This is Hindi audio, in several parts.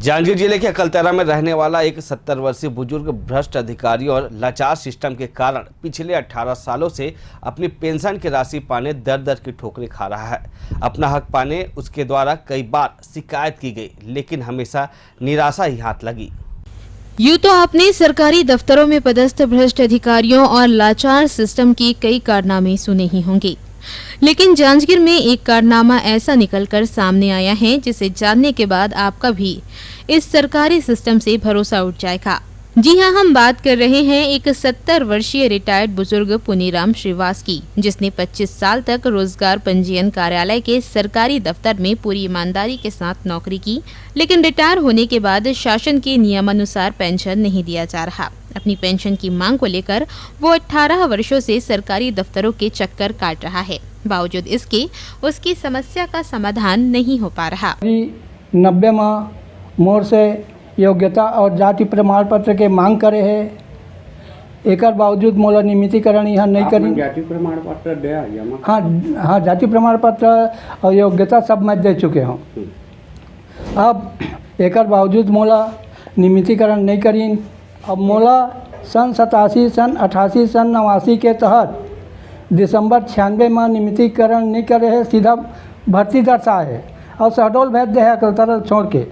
जांजगीर जिले के अकलतरा में रहने वाला एक 70 वर्षीय बुजुर्ग भ्रष्ट अधिकारियों और लाचार सिस्टम के कारण पिछले 18 सालों से अपनी पेंशन की राशि पाने दर दर की ठोकरें खा रहा है। अपना हक पाने उसके द्वारा कई बार शिकायत की गई, लेकिन हमेशा निराशा ही हाथ लगी। यूँ तो आपने सरकारी दफ्तरों में पदस्थ भ्रष्ट अधिकारियों और लाचार सिस्टम के कई कारनामे सुने ही होंगे, लेकिन जांजगीर में एक कारनामा ऐसा निकलकर सामने आया है जिसे जानने के बाद आपका भी इस सरकारी सिस्टम से भरोसा उठ जाएगा। जी हां, हम बात कर रहे हैं एक 70 वर्षीय रिटायर्ड बुजुर्ग पुनीराम श्रीवास की, जिसने 25 साल तक रोजगार पंजीयन कार्यालय के सरकारी दफ्तर में पूरी ईमानदारी के साथ नौकरी की, लेकिन रिटायर होने के बाद शासन के नियमानुसार पेंशन नहीं दिया जा रहा। अपनी पेंशन की मांग को लेकर वो 18 वर्षों से सरकारी दफ्तरों के चक्कर काट रहा है। बावजूद इसके उसकी समस्या का समाधान नहीं हो पा रहा। 90 माह मोर से योग्यता और जाति प्रमाण पत्र के मांग करे है, एक बावजूद मोला नियमितीकरण यहाँ नहीं करी। जाति प्रमाण पत्र दे हाँ, जाति प्रमाण पत्र और योग्यता सब मैं दे चुके हूँ। अब एक बावजूद मोला नियमितीकरण नहीं करी। अब मोला सन 87, सन 88, सन 89 के तहत दिसंबर 96 में नियमितीकरण नहीं करे है, सीधा भर्ती दर्शा है और शहडोल भेज दे है अकलतरा छोड़ के।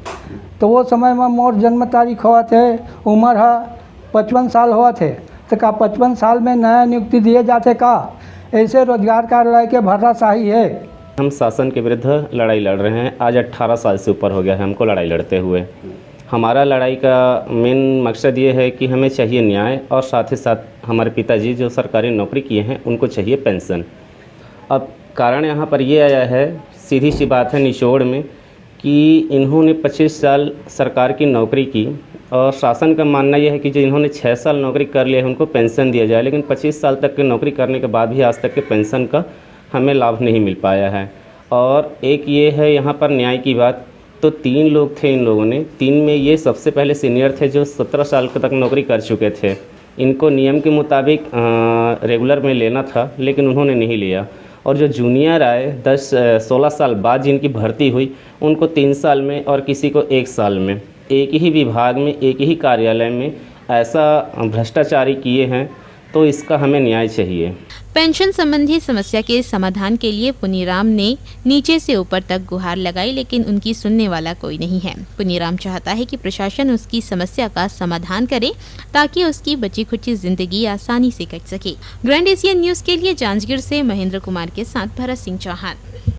तो वो समय में मोर जन्म तारीख हुआ थे, उम्र है 55 साल हुआ थे, तो का 55 साल में नया नियुक्ति दिए जाते का? ऐसे रोजगार कार्यालय के भर्राशाही है। हम शासन के विरुद्ध लड़ाई लड़ रहे हैं। आज 18 साल से ऊपर हो गया है हमको लड़ाई लड़ते हुए। हमारा लड़ाई का मेन मकसद ये है कि हमें चाहिए न्याय, और साथ ही साथ हमारे पिताजी जो सरकारी नौकरी किए हैं उनको चाहिए पेंशन। अब कारण यहाँ पर ये आया है, सीधी सी बात है निचोड़ में, कि इन्होंने 25 साल सरकार की नौकरी की और शासन का मानना यह है कि जो इन्होंने 6 साल नौकरी कर लिया है उनको पेंशन दिया जाए, लेकिन 25 साल तक की नौकरी करने के बाद भी आज तक के पेंशन का हमें लाभ नहीं मिल पाया है। और एक ये है यहाँ पर न्याय की बात, तो 3 लोग थे इन लोगों ने, 3 में ये सबसे पहले सीनियर थे जो 17 साल तक नौकरी कर चुके थे। इनको नियम के मुताबिक रेगुलर में लेना था, लेकिन उन्होंने नहीं लिया। और जो जूनियर आए 16 साल बाद जिनकी भर्ती हुई, उनको 3 साल में और किसी को 1 साल में एक ही विभाग में एक ही कार्यालय में ऐसा भ्रष्टाचारी किए हैं। तो इसका हमें न्याय चाहिए। पेंशन संबंधी समस्या के समाधान के लिए पुनीराम ने नीचे से ऊपर तक गुहार लगाई, लेकिन उनकी सुनने वाला कोई नहीं है। पुनीराम चाहता है कि प्रशासन उसकी समस्या का समाधान करे ताकि उसकी बची खुची जिंदगी आसानी से कट सके। ग्रैंड एशियन न्यूज के लिए जांजगीर से महेंद्र कुमार के साथ भरत सिंह चौहान।